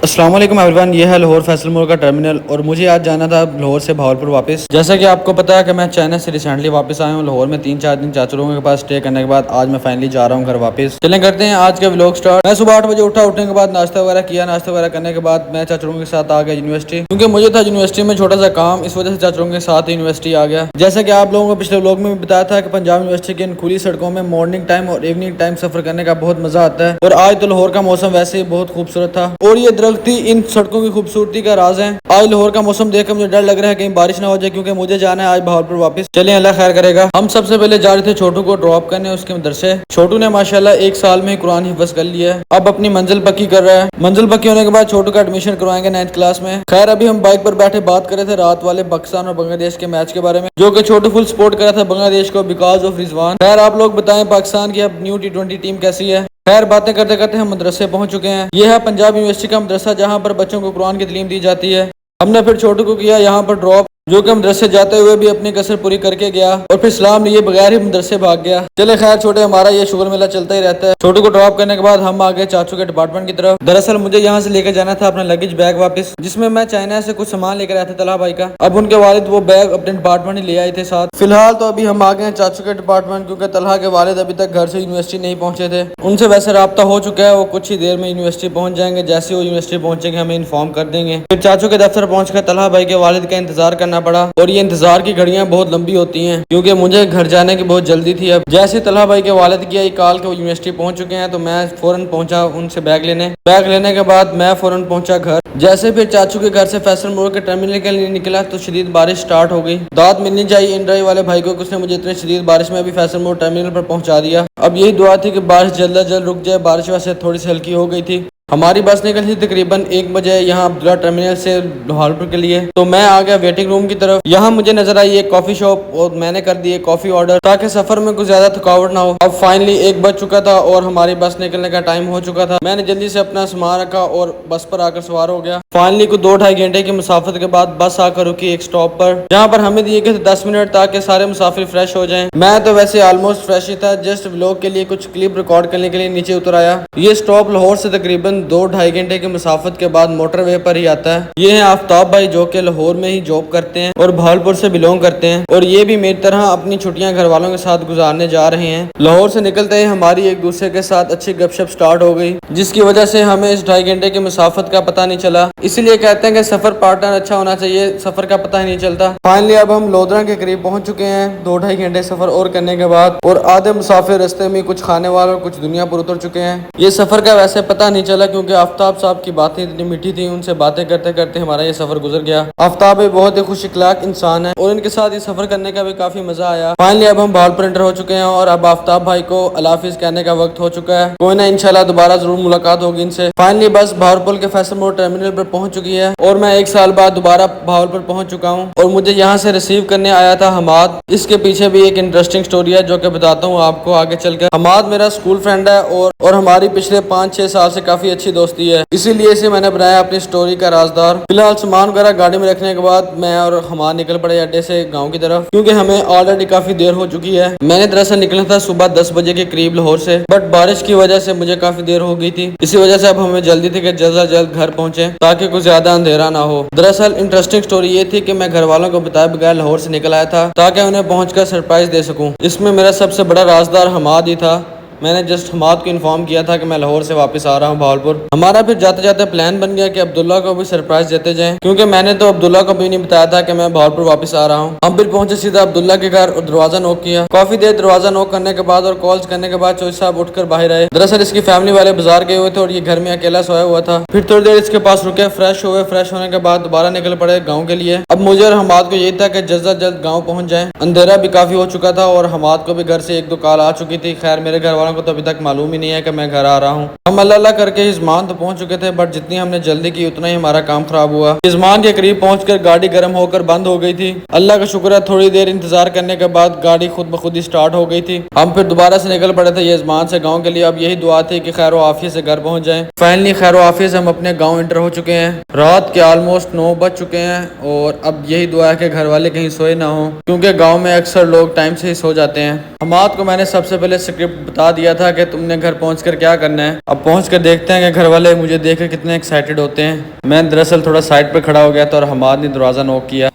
السلام علیکم ایوریون، یہ ہے لاہور فیصل موڑ کا ٹرمینل اور مجھے آج جانا تھا لاہور سے بہاولپور واپس۔ جیسا کہ آپ کو پتا ہے کہ میں چائنا سے ریسنٹلی واپس آیا ہوں لاہور میں 3-4 دن چاچا لوگوں کے پاس اسٹے کرنے کے بعد آج میں فائنلی جا رہا ہوں گھر واپس۔ چلیں کرتے ہیں آج کا ولاگ سٹارٹ۔ میں صبح 8 بجے اٹھا، اٹھنے کے بعد ناشتہ وغیرہ کیا، ناشتہ وغیرہ کرنے کے بعد میں چاچا لوگوں کے ساتھ آ گیا یونیورسٹی، کیونکہ مجھے تھا یونیورسٹی میں چھوٹا سا کام، اس وجہ سے چاچا لوگوں کے ساتھ یونیورسٹی آ گیا۔ جیسا کہ آپ لوگوں کو پچھلے ولاگ میں بھی بتایا تھا کہ پنجاب یونیورسٹی کی ان کھلی سڑکوں میں مارننگ ٹائم اور ایوننگ ٹائم سفر کرنے کا بہت مزہ آتا ہے، اور آج تو لاہور کا موسم ویسے ہی بہت خوبصورت تھا، اور یہ درختی ان سڑکوں کی خوبصورتی کا راز ہے۔ آج لاہور کا موسم دیکھ کر مجھے ڈر لگ رہا ہے کہیں بارش نہ ہو جائے، کیونکہ مجھے جانا ہے آج بہاولپور واپس۔ چلیں اللہ خیر کرے گا۔ ہم سب سے پہلے جا رہے تھے چھوٹو کو ڈراپ کرنے اس کے مدرسے۔ چھوٹو نے ماشاءاللہ 1 سال میں قرآن حفظ کر لیا ہے، اب اپنی منزل پکی کر رہا ہے۔ منزل پکی ہونے کے بعد چھوٹو کا ایڈمیشن کروائیں گے 9th کلاس میں۔ خیر ابھی ہم بائک پر بیٹھے بات کر رہے تھے رات والے پاکستان اور بنگلہ دیش کے میچ کے بارے میں، جو کہ چھوٹو فل سپورٹ کر رہا تھا بنگلہ دیش کو بیکاز آف رضوان۔ خیر آپ لوگ بتائیں پاکستان کی اب نیو T20 ٹیم کیسی ہے؟ خیر باتیں کرتے کرتے ہم مدرسے پہنچ چکے ہیں۔ یہ ہے پنجاب یونیورسٹی کا مدرسہ جہاں پر بچوں کو قرآن کی تعلیم دی جاتی ہے۔ ہم نے پھر چھوٹو کو کیا یہاں پر ڈراپ، جو کہ مدرسے جاتے ہوئے بھی اپنی کسر پوری کر کے گیا، اور پھر سلام لیے بغیر ہی مدرسے بھاگ گیا۔ چلے خیر چھوٹے، ہمارا یہ شغل میلہ چلتا ہی رہتا ہے۔ چھوٹو کو ڈراپ کرنے کے بعد ہم آگے چاچو کے ڈپارٹمنٹ کی طرف۔ دراصل مجھے یہاں سے لے کے جانا تھا اپنا لگیج بیگ واپس، جس میں میں چائنا سے کچھ سامان لے کر آیا تھا طلحہ بھائی کا۔ اب ان کے والد وہ بیگ اپنے ڈپارٹمنٹ ہی لے آئے تھے ساتھ۔ فی الحال تو ابھی ہم آ گئے ہیں چاچو کے ڈپارٹمنٹ، کیونکہ طلحہ کے والد ابھی تک گھر سے یونیورسٹی نہیں پہنچے تھے۔ ان سے ویسے رابطہ ہو چکا ہے، وہ کچھ ہی دیر میں یونیورسٹی پہنچ جائیں گے، جیسے وہ یونیورسٹی پہنچیں گے ہمیں انفارم کر دیں گے۔ پھر چاچو کے دفتر پہنچ کر طلحہ بھائی کے والد کا انتظار کرنا پڑا، اور یہ انتظار کی گھڑیاں بہت لمبی ہوتی ہیں، کیونکہ مجھے گھر جانے کی بہت جلدی تھی۔ اب جیسے طلحہ بھائی کے والد کی آئی کال کہ وہ یونیورسٹی پہنچ چکے ہیں، تو میں فوراً پہنچا ان سے بیگ لینے۔ بیگ لینے کے بعد میں فوراً پہنچا گھر۔ جیسے پھر چاچو کے گھر سے فیصل موڑ کے ٹرمینل کے لیے نکلا تو شدید بارش سٹارٹ ہو گئی۔ داد ملنی چاہیے ان ڈرائیو والے بھائی کو کہ اس نے مجھے اتنی شدید بارش میں بھی فیصل موڑ ٹرمینل پر پہنچا دیا۔ اب یہی دعا تھی کہ بارش جلد از جلد رک جائے، بارش ویسے تھوڑی سی ہلکی ہو گئی تھی۔ ہماری بس نکلی تھی تقریباً 1 بجے یہاں عبداللہ ٹرمینل سے بہاولپور کے لیے، تو میں آ گیا ویٹنگ روم کی طرف۔ یہاں مجھے نظر آئی ایک کافی شاپ، اور میں نے کر دی ایک کافی آرڈر تاکہ سفر میں کچھ زیادہ تھکاوٹ نہ ہو۔ اب فائنلی 1 بج چکا تھا اور ہماری بس نکلنے کا ٹائم ہو چکا تھا۔ میں نے جلدی سے اپنا سامان رکھا اور بس پر آ کر سوار ہو گیا۔ فائنلی کو 2-2.5 گھنٹے کی مسافت کے بعد بس آ کر رکی ایک سٹاپ پر، جہاں پر ہمیں دیے گئے تھے 10 منٹ تاکہ سارے مسافر فریش ہو جائیں۔ میں تو ویسے آلموسٹ فریش ہی تھا، جسٹ ولاگ کے لیے کچھ کلپ ریکارڈ کرنے کے لیے نیچے اتر آیا۔ یہ سٹاپ لاہور سے تقریباً 2-2.5 گھنٹے کی مسافت کے بعد موٹر وے پر ہی آتا ہے۔ یہ ہیں آفتاب بھائی، جو کہ لاہور میں ہی جاب کرتے ہیں اور بہاولپور سے بلونگ کرتے ہیں، اور یہ بھی میری طرح اپنی چھٹیاں گھر والوں کے ساتھ گزارنے جا رہے ہیں۔ لاہور سے نکلتے ہی ہماری ایک دوسرے کے ساتھ اچھی گپ شپ سٹارٹ ہو گئی، جس کی وجہ سے ہمیں اس 2.5 گھنٹے کی مسافت کا پتہ نہیں چلا۔ اسی لیے کہتے ہیں کہ سفر پارٹنر اچھا ہونا چاہیے، سفر کا پتہ ہی نہیں چلتا۔ فائنلی اب ہم لودھرا کے قریب پہنچ چکے ہیں 2-2.5 گھنٹے سفر اور کرنے کے بعد، اور آدھے مسافر رستے میں کچھ کھانے والے اور کچھ دنیا پر اتر چکے ہیں۔ یہ سفر کا ویسے پتہ نہیں چلا، کیونکہ آفتاب صاحب کی باتیں اتنی میٹھی تھی، ان سے باتیں کرتے کرتے ہمارا یہ سفر گزر گیا۔ آفتاب بھی بہت ہی خوش اخلاق انسان ہے، اور ان کے ساتھ یہ سفر کرنے کا بھی کافی مزہ آیا۔ فائنلی اب ہم بہاولپور انٹر ہو چکے ہیں، اور اب آفتاب بھائی کو اللہ حافظ کہنے کا وقت ہو چکا ہے۔ کوئی نہ انشاءاللہ دوبارہ ضرور ملاقات ہوگی ان سے۔ فائنلی بس بہاولپور کے فیصل موڑ ٹرمینل پر پہنچ چکی ہے، اور میں 1 سال بعد دوبارہ بہاولپور پہنچ چکا ہوں، اور مجھے یہاں سے ریسیو کرنے آیا تھا حماد۔ اس کے پیچھے بھی ایک انٹرسٹنگ سٹوری ہے، جو کہ بتاتا ہوں آپ کو آگے چل کر۔ حماد میرا اسکول فرینڈ ہے، اور ہماری پچھلے 5-6 سال سے کافی اچھی دوستی ہے، اسی لیے اسے میں نے بنایا اپنی سٹوری کا رازدار۔ فی الحال سامان وغیرہ گاڑی میں رکھنے کے بعد میں اور حماد نکل پڑے اڈے سے گاؤں کی طرف، کیونکہ ہمیں آلریڈی کافی دیر ہو چکی ہے۔ میں نے دراصل نکلنا تھا صبح 10 بجے کے قریب لاہور سے، بٹ بارش کی وجہ سے مجھے کافی دیر ہو گئی تھی، اسی وجہ سے اب ہمیں جلدی تھی کہ جلد از جلد گھر پہنچے تاکہ کچھ زیادہ اندھیرا نہ ہو۔ دراصل انٹرسٹنگ سٹوری یہ تھی کہ میں گھر والوں کو بتائے بغیر لاہور سے نکل آیا تھا تاکہ انہیں پہنچ کر سرپرائز دے سکوں۔ اس میں میرا سب سے بڑا رازدار حماد ہی تھا۔ میں نے جسٹ حماد کو انفارم کیا تھا کہ میں لاہور سے واپس آ رہا ہوں بہاولپور۔ ہمارا پھر جاتے جاتے پلان بن گیا کہ عبداللہ کو بھی سرپرائز دیتے جائیں، کیونکہ میں نے تو عبداللہ کو بھی نہیں بتایا تھا کہ میں بہاولپور واپس آ رہا ہوں۔ ہم پھر پہنچے سیدھا عبداللہ کے گھر اور دروازہ نوک کیا۔ کافی دیر دروازہ نوک کرنے کے بعد اور کالز کرنے کے بعد چوہی صاحب اٹھ کر باہر آئے۔ دراصل اس کی فیملی والے بازار گئے ہوئے تھے اور یہ گھر میں اکیلا سویا ہوا تھا۔ پھر تھوڑی دیر اس کے پاس رکے، فریش ہوئے، فریش ہونے کے بعد دوبارہ نکل پڑے گاؤں کے لیے۔ اب مجھے اور حماد کو یہی تھا کہ جلد از جلد گاؤں پہنچ جائیں، اندھیرا بھی کافی ہو چکا تھا، اور حماد کو بھی گھر سے 1-2 کال آ چکی تھی۔ خیر میرے گھر والوں کو تو ابھی تک معلوم ہی نہیں ہے کہ میں گھر آ رہا ہوں۔ ہم اللہ کر کے ہزمان تو پہنچ چکے تھے، بٹ جتنی ہم نے جلدی کی اتنا ہی ہمارا کام خراب ہوا۔ ہزمان کے قریب پہنچ کر گاڑی گرم ہو کر بند ہو گئی تھی۔ اللہ کا شکر ہے تھوڑی دیر انتظار کرنے کے بعد گاڑی خود بخود ہی سٹارٹ ہو گئی تھی۔ ہم پھر دوبارہ سے نکل پڑے تھے ہزمان سے گاؤں کے لیے۔ اب یہی دعا تھی کہ خیر و عافیت سے گھر پہنچ جائیں۔ فائنلی خیر و عافیت سے ہم اپنے گاؤں انٹر ہو چکے ہیں۔ رات کے آلموسٹ 9 بج چکے ہیں، اور اب یہی دعا ہے کہ گھر والے کہیں سوئے نہ ہوں، کیونکہ گاؤں میں اکثر لوگ ٹائم سے ہی سو جاتے ہیں۔ حماد کو میں نے سب سے پہلے اسکرپٹ بتا دیا تھا کہ تم نے گھر پہنچ کر کیا کرنا ہے. اب پہنچ کر دیکھتے ہیں کہ گھر والے مجھے دیکھ کر کتنے ایکسائٹیڈ ہوتے ہیں. میں دراصل تھوڑا سائڈ پر کھڑا ہو گیا تھا اور حماد نے دروازہ نوک کیا.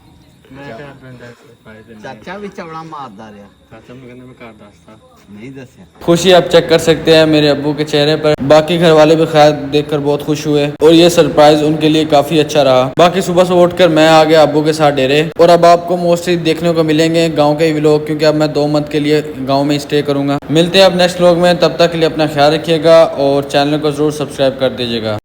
ਚਾਚਾ ਵੀ ਚਵੜਾ ਮਾਰਦਾ ਰਿਹਾ ਚਾਚਾ ਨੂੰ ਕਹਿੰਦੇ ਮੈਂ ਘਰ ਦੱਸਤਾ ਨਹੀਂ ਦੱਸਿਆ. خوشی آپ چیک کر سکتے ہیں میرے ابو کے چہرے پر. باقی گھر والے بھی خیر دیکھ کر بہت خوش ہوئے اور یہ سرپرائز ان کے لیے کافی اچھا رہا. باقی صبح سے اٹھ کر میں آ گیا ابو کے ساتھ ڈیرے. اور اب آپ کو موسٹلی دیکھنے کو ملیں گے گاؤں کے ویلوگ, کیونکہ اب میں 2 منتھ کے لیے گاؤں میں اسٹے کروں گا. ملتے ہیں اب نیکسٹ ویلوگ میں, تب تک کے لیے اپنا خیال رکھیے گا اور چینل کو ضرور سبسکرائب کر دیجیے گا.